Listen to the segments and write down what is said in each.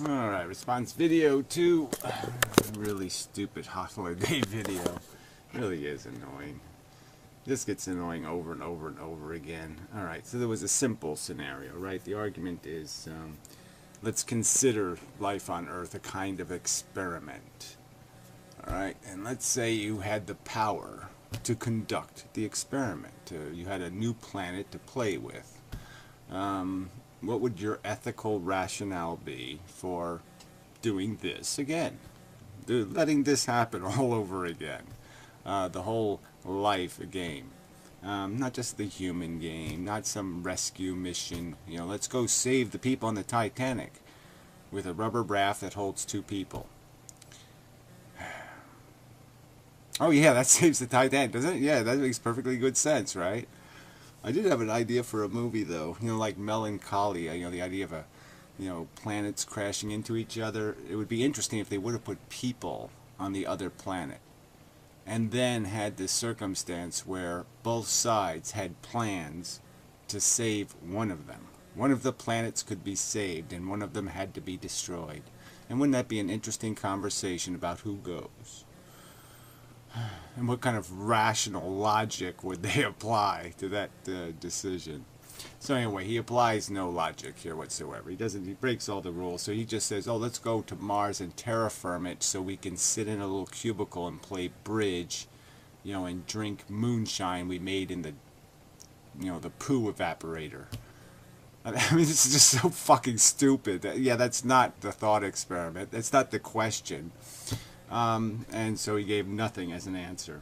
Alright, response video to a really stupid holiday video. Really is annoying. This gets annoying over and over and over again. Alright, so there was a simple scenario, right? The argument is, let's consider life on Earth a kind of experiment. Alright, and let's say you had the power to conduct the experiment. You had a new planet to play with. What would your ethical rationale be for doing this again? Letting this happen all over again. The whole life game. Not just the human game, not some rescue mission. You know, let's go save the people on the Titanic with a rubber raft that holds 2 people. Oh yeah, that saves the Titanic, doesn't it? Yeah, that makes perfectly good sense, right? I did have an idea for a movie, though. You know, like Melancholia. You know, the idea of planets crashing into each other. It would be interesting if they would have put people on the other planet, and then had this circumstance where both sides had plans to save one of them. One of the planets could be saved, and one of them had to be destroyed. And wouldn't that be an interesting conversation about who goes? And what kind of rational logic would they apply to that decision? So anyway, he applies no logic here whatsoever. He breaks all the rules. So he just says, oh, let's go to Mars and terraform it so we can sit in a little cubicle and play bridge, and drink moonshine we made in the, the poo evaporator. I mean, this is just so fucking stupid. Yeah, that's not the thought experiment. That's not the question. And so he gave nothing as an answer.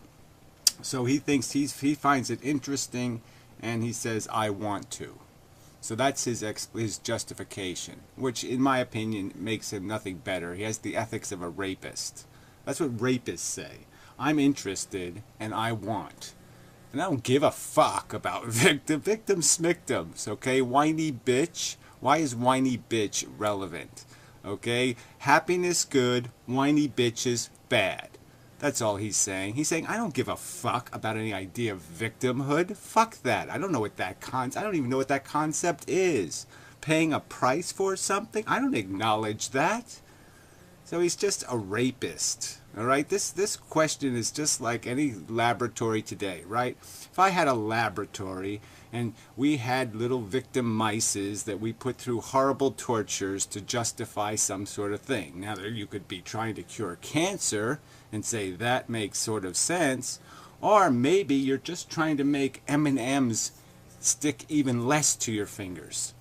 So he thinks he finds it interesting, and he says, I want to. So that's his justification, which in my opinion makes him nothing better. He has the ethics of a rapist. That's what rapists say. I'm interested and I want. And I don't give a fuck about victim smictums, okay? Whiny bitch. Why is whiny bitch relevant? Okay? Happiness good, whiny bitches bad. That's all he's saying. He's saying, I don't give a fuck about any idea of victimhood. Fuck that. I don't know what I don't even know what that concept is. Paying a price for something? I don't acknowledge that. So he's just a rapist. All right? This question is just like any laboratory today, right? If I had a laboratory and we had little victim mices that we put through horrible tortures to justify some sort of thing. Now, you could be trying to cure cancer and say that makes sort of sense. Or maybe you're just trying to make M&Ms stick even less to your fingers,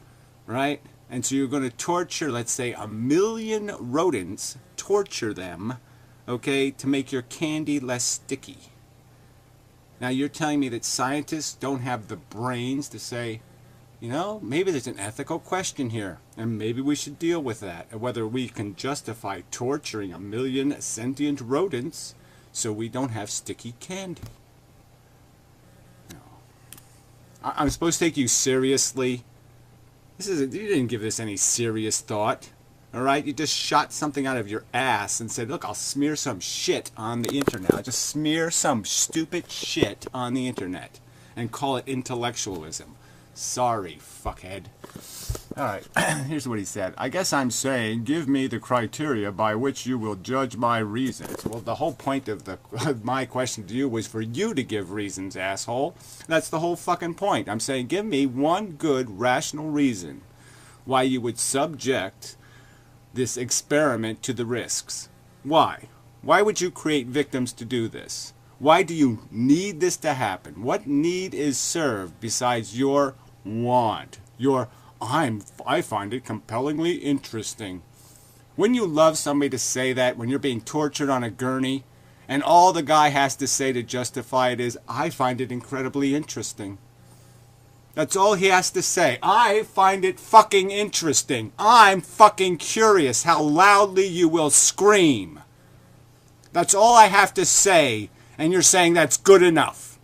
right? And so you're going to torture, let's say, 1 million rodents, torture them, okay, to make your candy less sticky. Now you're telling me that scientists don't have the brains to say, maybe there's an ethical question here, and maybe we should deal with that, and whether we can justify torturing 1 million sentient rodents so we don't have sticky candy. No. I'm supposed to take you seriously? You didn't give this any serious thought. All right, you just shot something out of your ass and said, look, I'll smear some shit on the internet. I'll just smear some stupid shit on the internet and call it intellectualism. Sorry, fuckhead. All right, here's what he said. I guess I'm saying, give me the criteria by which you will judge my reasons. Well, the whole point of my question to you was for you to give reasons, asshole. That's the whole fucking point. I'm saying, give me one good, rational reason why you would subject this experiment to the risks. Why? Why would you create victims to do this? Why do you need this to happen? What need is served besides your want? I find it compellingly interesting. Wouldn't you love somebody to say that when you're being tortured on a gurney and all the guy has to say to justify it is, I find it incredibly interesting? That's all he has to say. I find it fucking interesting. I'm fucking curious how loudly you will scream. That's all I have to say, and you're saying that's good enough.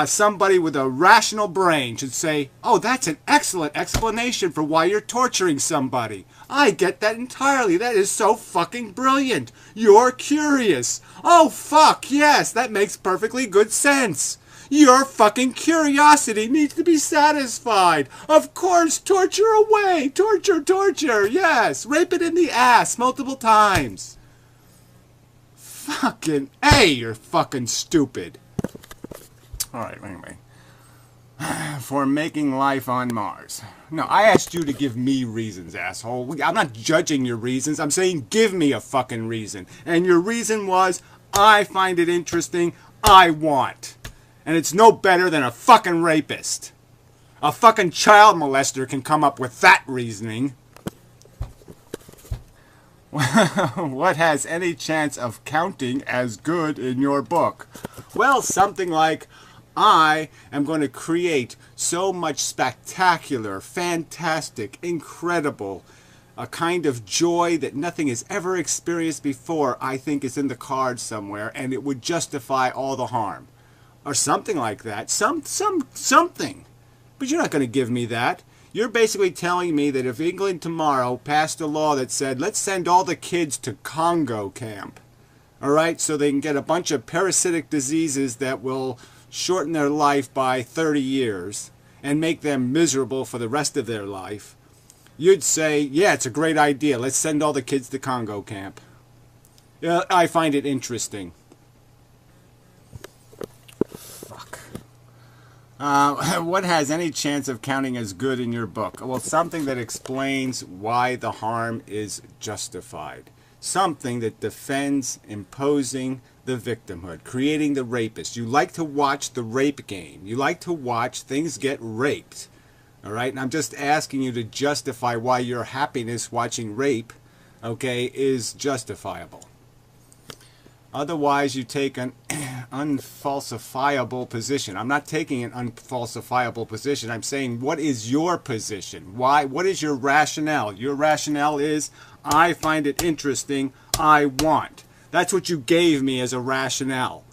Somebody with a rational brain should say, oh, that's an excellent explanation for why you're torturing somebody. I get that entirely. That is so fucking brilliant. You're curious. Oh, fuck, yes, that makes perfectly good sense. Your fucking curiosity needs to be satisfied. Of course, torture away. Torture, torture. Yes. Rape it in the ass multiple times. Fucking A, you're fucking stupid. Alright, anyway. For making life on Mars. No, I asked you to give me reasons, asshole. I'm not judging your reasons. I'm saying give me a fucking reason. And your reason was, I find it interesting. I want. And it's no better than a fucking rapist. A fucking child molester can come up with that reasoning. What has any chance of counting as good in your book? Well, something like, I am going to create so much spectacular, fantastic, incredible, a kind of joy that nothing has ever experienced before, I think is in the cards somewhere, and it would justify all the harm. Or something like that. Something. But you're not going to give me that. You're basically telling me that if England tomorrow passed a law that said, let's send all the kids to Congo camp, all right, so they can get a bunch of parasitic diseases that will shorten their life by 30 years and make them miserable for the rest of their life, you'd say, yeah, it's a great idea. Let's send all the kids to Congo camp. Yeah, I find it interesting. What has any chance of counting as good in your book? Well, something that explains why the harm is justified. Something that defends imposing the victimhood, creating the rapist. You like to watch the rape game. You like to watch things get raped. All right? And I'm just asking you to justify why your happiness watching rape, okay, is justifiable. Otherwise, you take an unfalsifiable position. I'm not taking an unfalsifiable position. I'm saying, what is your position? Why? What is your rationale? Your rationale is, I find it interesting. I want. That's what you gave me as a rationale.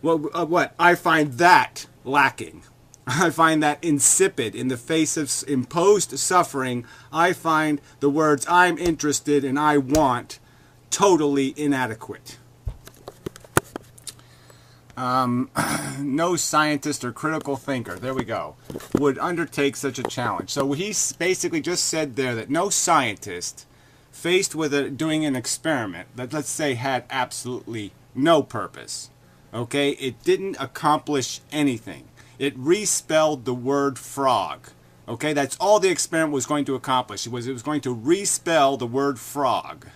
What? I find that lacking. I find that insipid in the face of imposed suffering. I find the words I'm interested and I want totally inadequate. No scientist or critical thinker, there we go, would undertake such a challenge. So he basically just said there that no scientist faced with doing an experiment that, let's say, had absolutely no purpose, okay, it didn't accomplish anything. It respelled the word frog. Okay, that's all the experiment was going to accomplish. It was going to respell the word frog.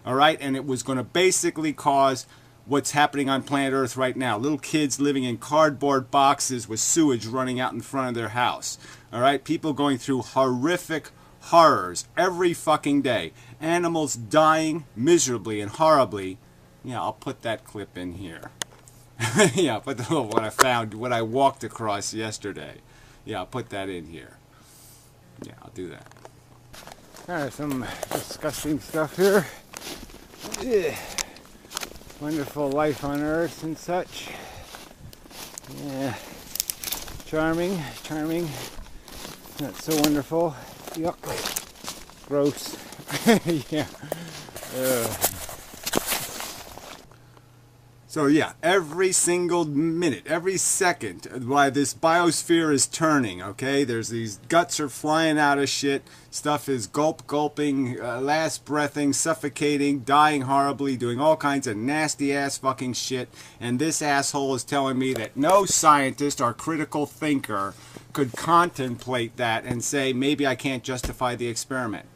All right, and it was going to basically cause what's happening on planet Earth right now. Little kids living in cardboard boxes with sewage running out in front of their house. All right, people going through horrific horrors every fucking day. Animals dying miserably and horribly. Yeah, I'll put that clip in here. Yeah, but what I found, what I walked across yesterday. Yeah, I'll put that in here. Yeah, I'll do that. There's some disgusting stuff here. Yeah. Wonderful life on Earth and such. Yeah. Charming, charming. Not so wonderful. Yuck. Gross. Yeah. So yeah, every single minute, every second, while this biosphere is turning, okay, there's these guts are flying out of shit, stuff is gulping, last breathing, suffocating, dying horribly, doing all kinds of nasty ass fucking shit, and this asshole is telling me that no scientist or critical thinker could contemplate that and say, maybe I can't justify the experiment.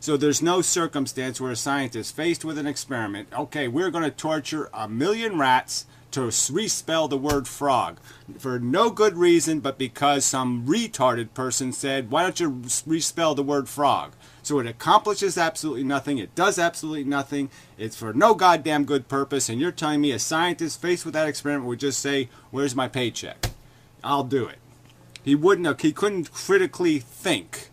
So there's no circumstance where a scientist faced with an experiment, okay, we're going to torture 1 million rats to respell the word frog for no good reason but because some retarded person said, why don't you respell the word frog? So it accomplishes absolutely nothing, it does absolutely nothing, it's for no goddamn good purpose, and you're telling me a scientist faced with that experiment would just say, where's my paycheck? I'll do it. He couldn't critically think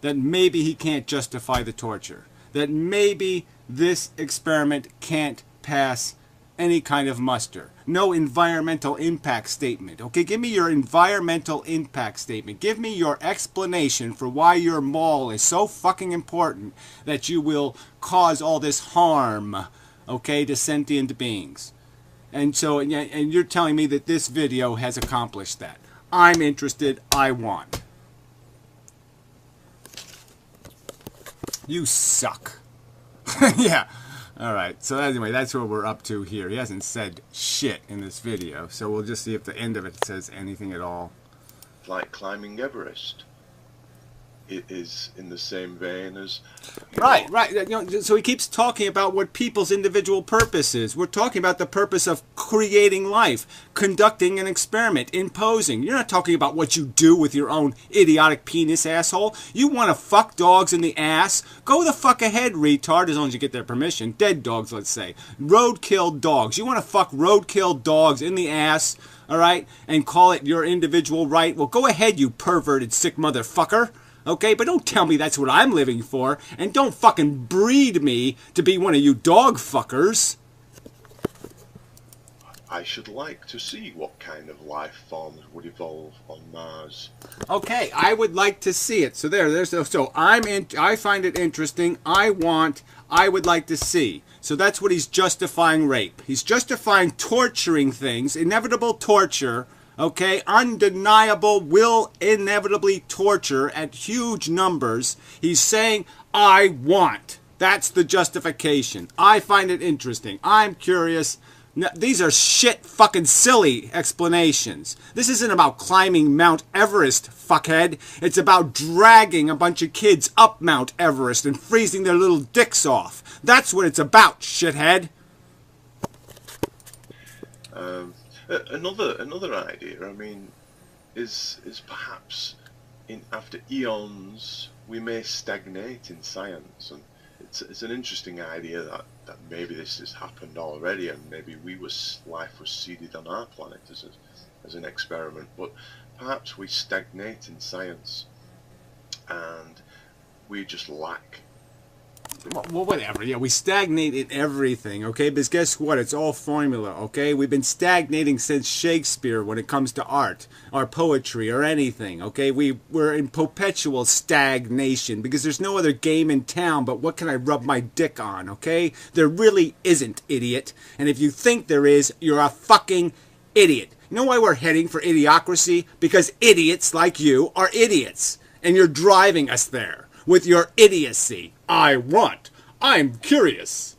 that maybe he can't justify the torture, that maybe this experiment can't pass any kind of muster. No environmental impact statement. Okay, give me your environmental impact statement. Give me your explanation for why your mall is so fucking important that you will cause all this harm, okay, to sentient beings. And so, and you're telling me that this video has accomplished that. I'm interested. I want. You suck. Yeah. All right. So anyway, that's what we're up to here. He hasn't said shit in this video, so we'll just see if the end of it says anything at all. Like climbing Everest. It is in the same vein as... Right. So he keeps talking about what people's individual purpose is. We're talking about the purpose of creating life, conducting an experiment, imposing. You're not talking about what you do with your own idiotic penis, asshole. You want to fuck dogs in the ass? Go the fuck ahead, retard, as long as you get their permission. Dead dogs, let's say. Roadkill dogs. You want to fuck roadkill dogs in the ass, all right, and call it your individual right? Well, go ahead, you perverted sick motherfucker. Okay, but don't tell me that's what I'm living for, and don't fucking breed me to be one of you dog fuckers. I should like to see what kind of life forms would evolve on Mars. Okay, I would like to see it. So I find it interesting. I would like to see. So that's what he's justifying rape. He's justifying torturing things, inevitable torture. Okay, undeniable will inevitably torture at huge numbers. He's saying, I want. That's the justification. I find it interesting. I'm curious. No, these are shit fucking silly explanations. This isn't about climbing Mount Everest, fuckhead. It's about dragging a bunch of kids up Mount Everest and freezing their little dicks off. That's what it's about, shithead. Another idea, I mean, is perhaps after eons we may stagnate in science, and it's an interesting idea that maybe this has happened already, and maybe life was seeded on our planet as an experiment, but perhaps we stagnate in science and we just lack. Well, whatever. Yeah, we stagnate in everything, okay? Because guess what? It's all formula, okay? We've been stagnating since Shakespeare when it comes to art or poetry or anything, okay? We're in perpetual stagnation because there's no other game in town but what can I rub my dick on, okay? There really isn't, idiot. And if you think there is, you're a fucking idiot. You know why we're heading for idiocracy? Because idiots like you are idiots. And you're driving us there with your idiocy. I'm curious.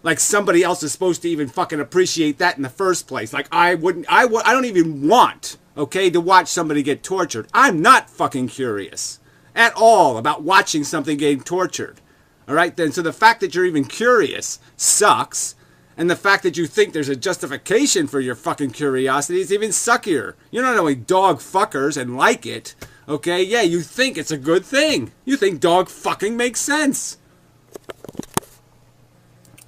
Like somebody else is supposed to even fucking appreciate that in the first place. Like I don't even want, okay, to watch somebody get tortured. I'm not fucking curious at all about watching something getting tortured. All right, then, so the fact that you're even curious sucks. And the fact that you think there's a justification for your fucking curiosity is even suckier. You're not only dog fuckers and like it, okay? Yeah, you think it's a good thing. You think dog fucking makes sense.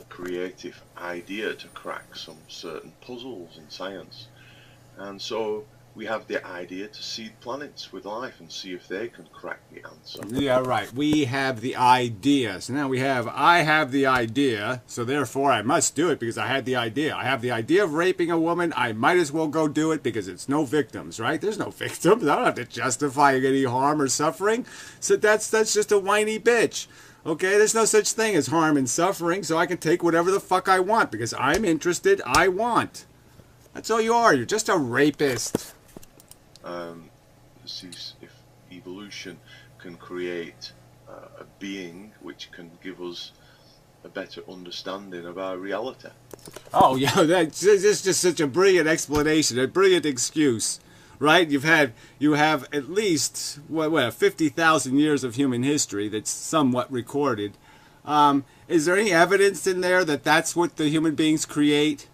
Creative idea to crack some certain puzzles in science. And so we have the idea to seed planets with life and see if they can crack the answer. Yeah, right. We have the idea. So now I have the idea, so therefore I must do it because I had the idea. I have the idea of raping a woman. I might as well go do it because it's no victims, right? There's no victims. I don't have to justify any harm or suffering. So that's just a whiny bitch. Okay, there's no such thing as harm and suffering, so I can take whatever the fuck I want because I'm interested, I want. That's all you are. You're just a rapist. See if evolution can create a being which can give us a better understanding of our reality. Oh yeah, that's just such a brilliant explanation, a brilliant excuse, right? You have at least what 50,000 years of human history that's somewhat recorded. Is there any evidence in there that that's what the human beings create?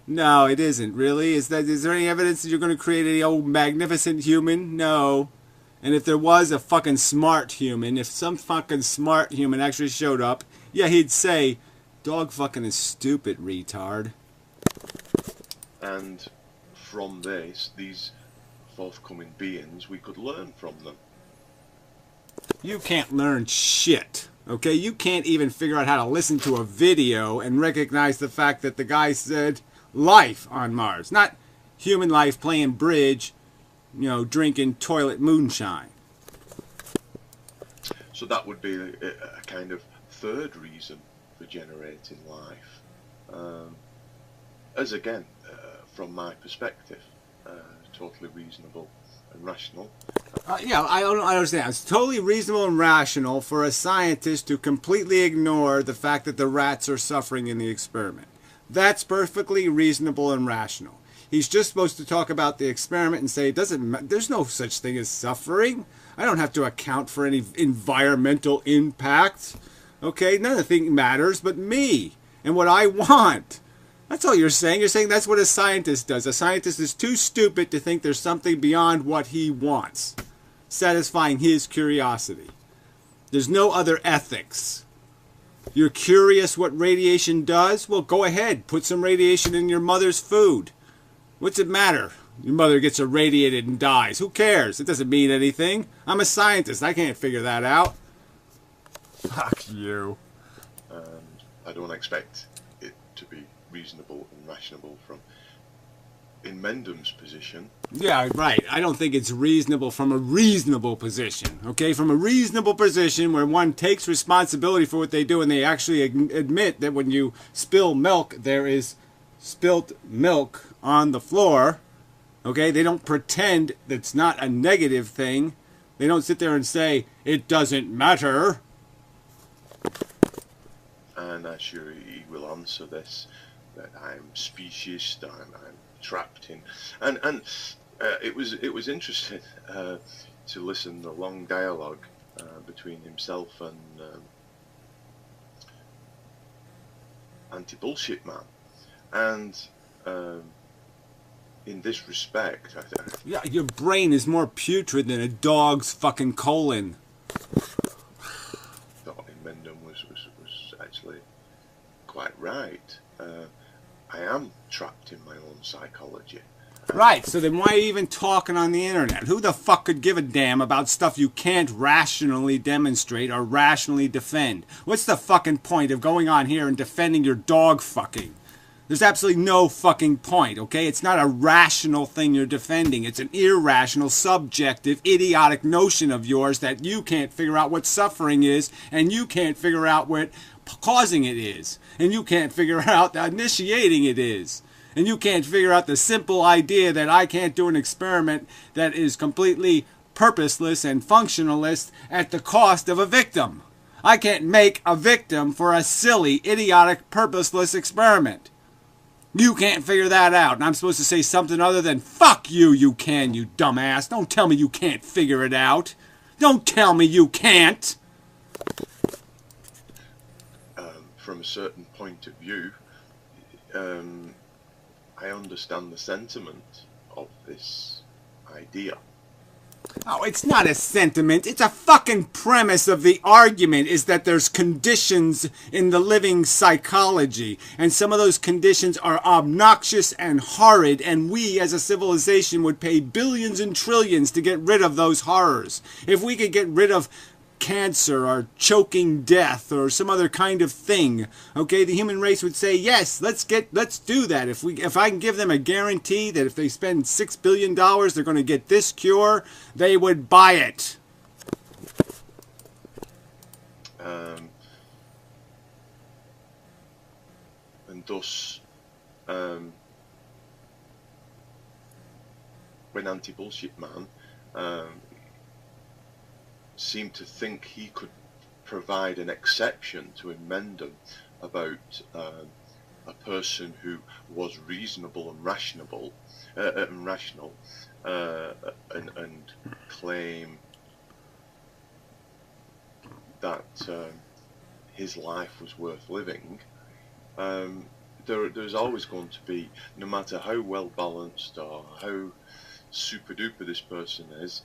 No, it isn't, really. Is there any evidence that you're going to create any old magnificent human? No. And if there was a fucking smart human, if some fucking smart human actually showed up, yeah, he'd say, dog fucking is stupid, retard. And from these forthcoming beings, we could learn from them. You can't learn shit, okay? You can't even figure out how to listen to a video and recognize the fact that the guy said life on Mars, not human life playing bridge, drinking toilet moonshine. So that would be a kind of third reason for generating life. as again, from my perspective, totally reasonable and rational. Yeah, I don't understand. It's totally reasonable and rational for a scientist to completely ignore the fact that the rats are suffering in the experiment. That's perfectly reasonable and rational. He's just supposed to talk about the experiment and say it doesn't. There's no such thing as suffering. I don't have to account for any environmental impact. Okay, nothing matters but me and what I want. That's all you're saying. You're saying that's what a scientist does. A scientist is too stupid to think there's something beyond what he wants, satisfying his curiosity. There's no other ethics. You're curious what radiation does? Well, go ahead. Put some radiation in your mother's food. What's it matter? Your mother gets irradiated and dies. Who cares? It doesn't mean anything. I'm a scientist. I can't figure that out. Fuck you. I don't expect it to be reasonable and rational from Inmendham's position. Yeah, right. I don't think it's reasonable from a reasonable position. Okay, from a reasonable position where one takes responsibility for what they do and they actually admit that when you spill milk, there is spilt milk on the floor. Okay, they don't pretend that's not a negative thing. They don't sit there and say, it doesn't matter. And I'm sure he will answer this, that I'm speciesist, I'm trapped in, and it was interesting to listen to the long dialogue between himself and Anti-Bullshit Man, and in this respect, Yeah, your brain is more putrid than a dog's fucking colon. thought Inmendham was actually quite right. I am trapped in my own psychology. Right, so then why are you even talking on the internet? Who the fuck could give a damn about stuff you can't rationally demonstrate or rationally defend? What's the fucking point of going on here and defending your dog fucking? There's absolutely no fucking point, okay? It's not a rational thing you're defending. It's an irrational, subjective, idiotic notion of yours that you can't figure out what suffering is, and you can't figure out what causing it is, and you can't figure out that initiating it is, and you can't figure out the simple idea that I can't do an experiment that is completely purposeless and functionalist at the cost of a victim. I can't make a victim for a silly, idiotic, purposeless experiment. You can't figure that out, and I'm supposed to say something other than, fuck you, you can, you dumbass. Don't tell me you can't figure it out. Don't tell me you can't. From a certain point of view, I understand the sentiment of this idea. Oh, it's not a sentiment. It's a fucking premise of the argument is that there's conditions in the living psychology. And some of those conditions are obnoxious and horrid. And we as a civilization would pay billions and trillions to get rid of those horrors. If we could get rid of cancer or choking death or some other kind of thing, okay, the human race would say yes, let's do that. If I can give them a guarantee that if they spend $6 billion they're going to get this cure, they would buy it. And thus when Anti-Bullshit Man seemed to think he could provide an exception to Inmendham about a person who was reasonable and rational, and claim that his life was worth living. There's always going to be, no matter how well balanced or how super duper this person is,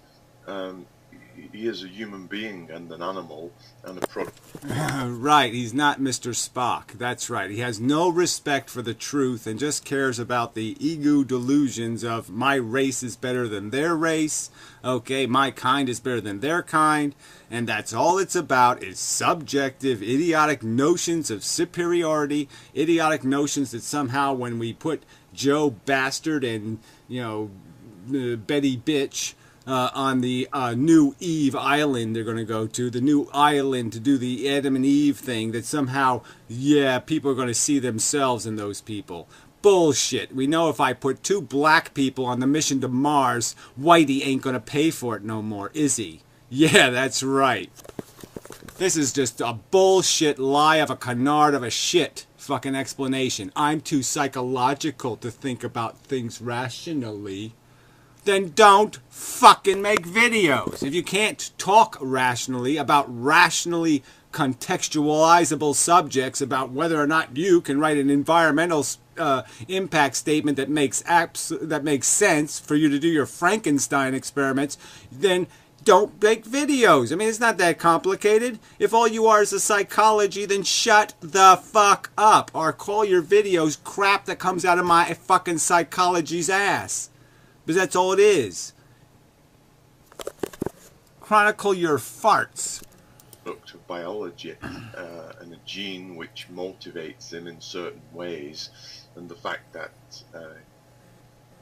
he is a human being and an animal and a product. Right, he's not Mr. Spock. That's right. He has no respect for the truth and just cares about the ego delusions of my race is better than their race. Okay, my kind is better than their kind. And that's all it's about is subjective, idiotic notions of superiority, idiotic notions that somehow when we put Joe Bastard and, Betty Bitch on the new Eve Island they're going to go to, the new island to do the Adam and Eve thing, that somehow, people are going to see themselves in those people. bullshit. We know if I put 2 black people on the mission to Mars, Whitey ain't gonna pay for it no more, is he? Yeah, that's right. This is just a bullshit lie of a canard of a shit fucking explanation. I'm too psychological to think about things rationally. Then don't fucking make videos. If you can't talk rationally about rationally contextualizable subjects, about whether or not you can write an environmental impact statement that makes sense for you to do your Frankenstein experiments, then don't make videos. I mean, it's not that complicated. If all you are is a psychology, then shut the fuck up. Or call your videos crap that comes out of my fucking psychology's ass. Because that's all it is. Chronicle your farts. Look to biology and a gene which motivates them in certain ways, and the fact that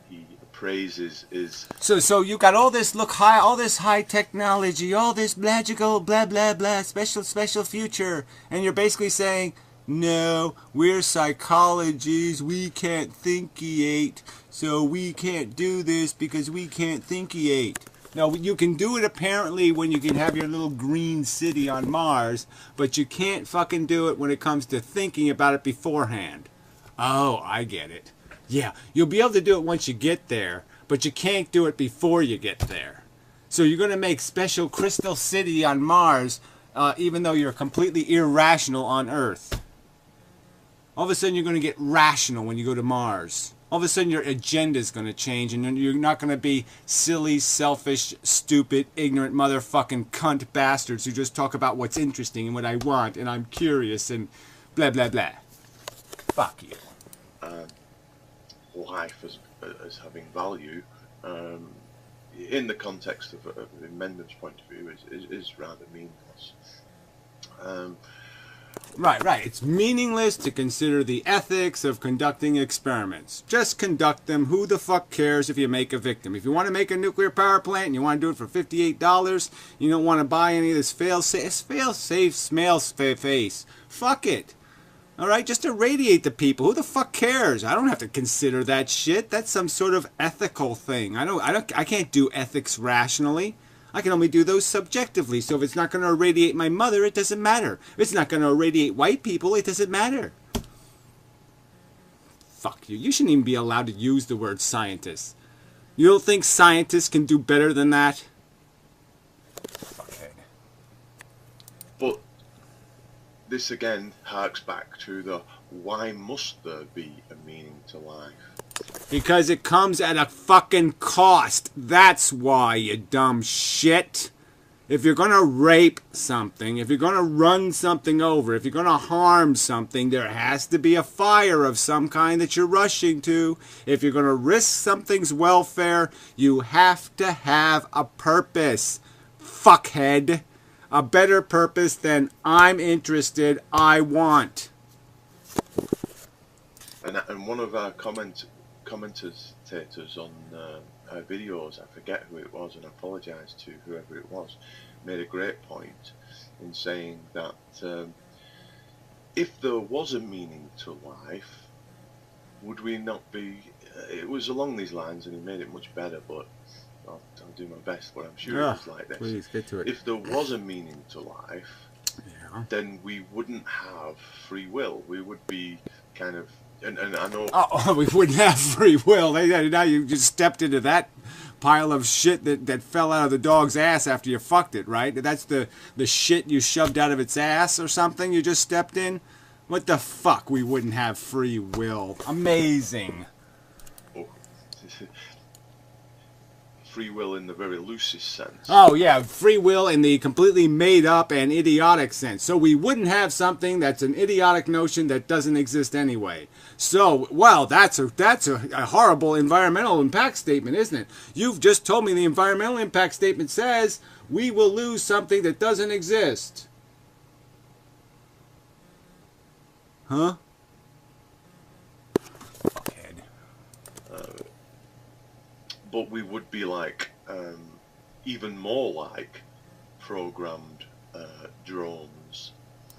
he appraises is so you got all this all this high technology, all this magical blah blah blah special future, and you're basically saying, no, we're psychologies, we can't thinkiate, so we can't do this because we can't thinkiate. No, you can do it apparently when you can have your little green city on Mars, but you can't fucking do it when it comes to thinking about it beforehand. Oh, I get it. Yeah, you'll be able to do it once you get there, but you can't do it before you get there. So you're going to make special Crystal City on Mars, even though you're completely irrational on Earth. All of a sudden you're going to get rational when you go to Mars. All of a sudden your agenda is going to change, and you're not going to be silly, selfish, stupid, ignorant motherfucking cunt bastards who just talk about what's interesting and what I want and I'm curious and blah blah blah. Fuck you. Life as having value, in the context of Inmendham's point of view, is rather meaningless. Right. It's meaningless to consider the ethics of conducting experiments. Just conduct them. Who the fuck cares if you make a victim? If you want to make a nuclear power plant and you want to do it for $58, you don't want to buy any of this fail-safe face. Fuck it. All right, just irradiate the people. Who the fuck cares? I don't have to consider that shit. That's some sort of ethical thing. I can't do ethics rationally. I can only do those subjectively. So if it's not going to irradiate my mother, it doesn't matter. If it's not going to irradiate white people, it doesn't matter. Fuck you. You shouldn't even be allowed to use the word scientist. You don't think scientists can do better than that? Fuckhead. But this again harks back to the why must there be a meaning to life? Because it comes at a fucking cost. That's why, you dumb shit. If you're gonna rape something, if you're gonna run something over, if you're gonna harm something, there has to be a fire of some kind that you're rushing to. If you're gonna risk something's welfare, you have to have a purpose. Fuckhead. A better purpose than I'm interested, I want. And one of our commentators on our videos, I forget who it was, and I apologise to whoever it was, made a great point in saying that if there was a meaning to life, would we not be... it was along these lines, and he made it much better, but I'll do my best, but I'm sure it was like this. Please, get to it. If there was a meaning to life, then we wouldn't have free will. We would be kind of... And I know... Oh, we wouldn't have free will. Now you just stepped into that pile of shit that fell out of the dog's ass after you fucked it, right? That's the shit you shoved out of its ass or something you just stepped in? What the fuck? We wouldn't have free will. Amazing. Oh. Free will in the very loosest sense. Oh, yeah, free will in the completely made up and idiotic sense. So we wouldn't have something that's an idiotic notion that doesn't exist anyway. So, well, that's a horrible environmental impact statement, isn't it? You've just told me the environmental impact statement says we will lose something that doesn't exist. Huh? But we would be like, even more like, programmed drones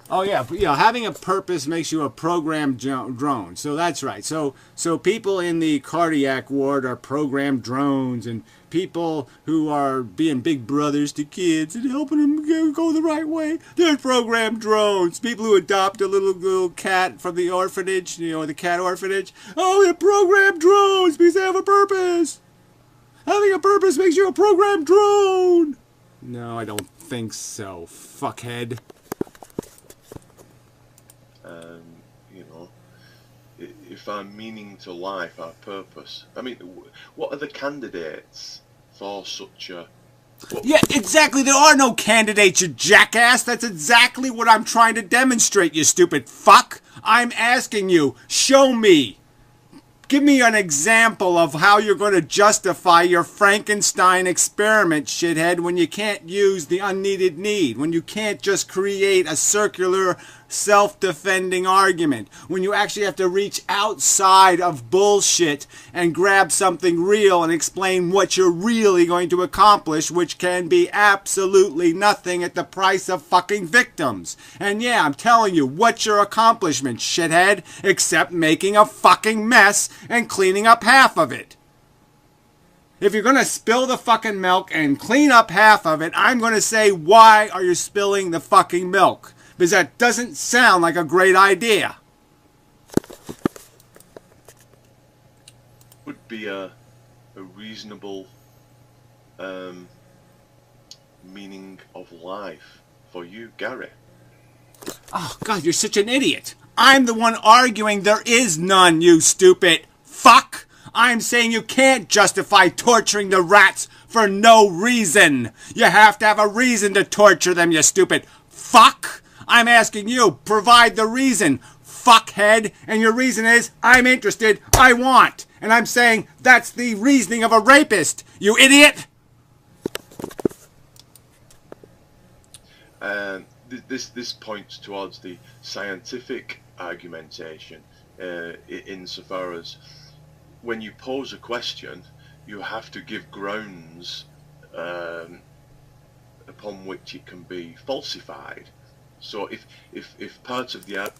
Oh yeah, having a purpose makes you a programmed drone. So that's right. So people in the cardiac ward are programmed drones, and people who are being big brothers to kids and helping them go the right way, they're programmed drones. People who adopt a little cat from the orphanage, the cat orphanage, oh, they're programmed drones because they have a purpose. Having a purpose makes you a programmed drone. No, I don't think so, fuckhead. You know, if our meaning to life, our purpose. I mean, what are the candidates for such a... Yeah, exactly. There are no candidates, you jackass. That's exactly what I'm trying to demonstrate, you stupid fuck. I'm asking you, show me. Give me an example of how you're going to justify your Frankenstein experiment, shithead, when you can't use the unneeded need, when you can't just create a circular, self-defending argument, when you actually have to reach outside of bullshit and grab something real and explain what you're really going to accomplish, which can be absolutely nothing at the price of fucking victims. And yeah, I'm telling you, what's your accomplishment, shithead, except making a fucking mess and cleaning up half of it? If you're going to spill the fucking milk and clean up half of it, I'm going to say, why are you spilling the fucking milk? Because that doesn't sound like a great idea. Would be a reasonable meaning of life for you, Gary. Oh, God, you're such an idiot. I'm the one arguing there is none, you stupid fuck. I'm saying you can't justify torturing the rats for no reason. You have to have a reason to torture them, you stupid fuck. I'm asking you, provide the reason, fuckhead. And your reason is, I'm interested, I want. And I'm saying, that's the reasoning of a rapist, you idiot. This points towards the scientific argumentation, insofar as when you pose a question, you have to give grounds upon which it can be falsified. So if parts of the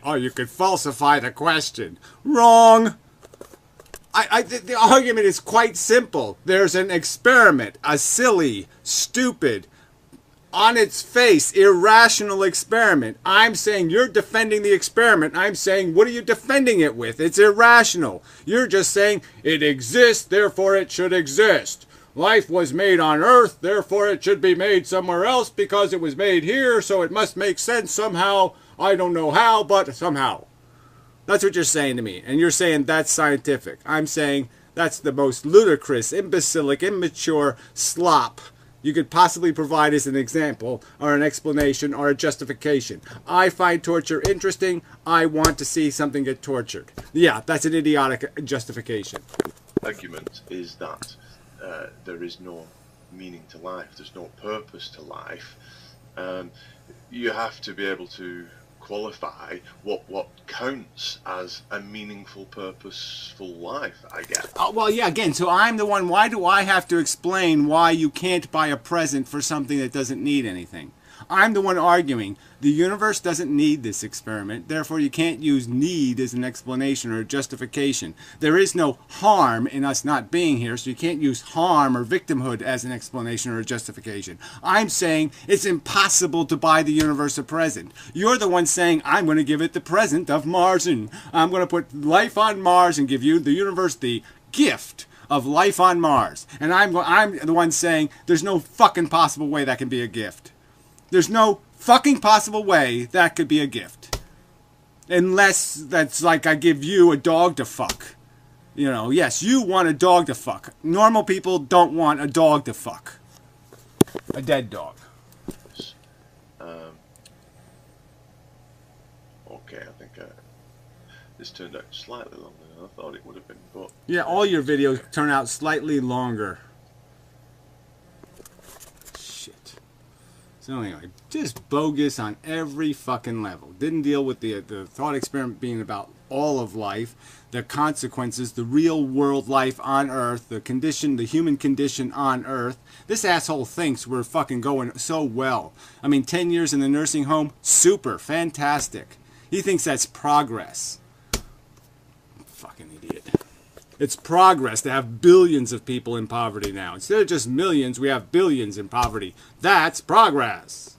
oh, you could falsify the question. Wrong. The argument is quite simple. There's an experiment, a silly, stupid, on its face, irrational experiment. I'm saying you're defending the experiment. I'm saying, what are you defending it with? It's irrational. You're just saying it exists, therefore it should exist. Life was made on Earth, therefore it should be made somewhere else because it was made here, so it must make sense somehow. I don't know how, but somehow. That's what you're saying to me. And you're saying that's scientific. I'm saying that's the most ludicrous, imbecilic, immature slop you could possibly provide as an example, or an explanation, or a justification. I find torture interesting. I want to see something get tortured. Yeah, that's an idiotic justification. Argument is that there is no meaning to life, there's no purpose to life. You have to be able to qualify what counts as a meaningful, purposeful life, I guess. Well, yeah, again, so I'm the one, why do I have to explain why you can't buy a present for something that doesn't need anything? I'm the one arguing the universe doesn't need this experiment, therefore you can't use need as an explanation or a justification. There is no harm in us not being here, so you can't use harm or victimhood as an explanation or a justification. I'm saying it's impossible to buy the universe a present. You're the one saying, I'm going to give it the present of Mars, and I'm going to put life on Mars and give you, the universe, the gift of life on Mars. And I'm the one saying, there's no fucking possible way that can be a gift. There's no fucking possible way that could be a gift. Unless that's like I give you a dog to fuck. You know, yes, you want a dog to fuck. Normal people don't want a dog to fuck. A dead dog. Okay, I think this turned out slightly longer than I thought it would have been, but... Yeah, all your videos turn out slightly longer. So anyway, just bogus on every fucking level. Didn't deal with the thought experiment being about all of life, the consequences, the real world life on Earth, the condition, the human condition on Earth. This asshole thinks we're fucking going so well. I mean, 10 years in the nursing home, super, fantastic. He thinks that's progress. Fucking idiot. It's progress to have billions of people in poverty now. Instead of just millions, we have billions in poverty. That's progress.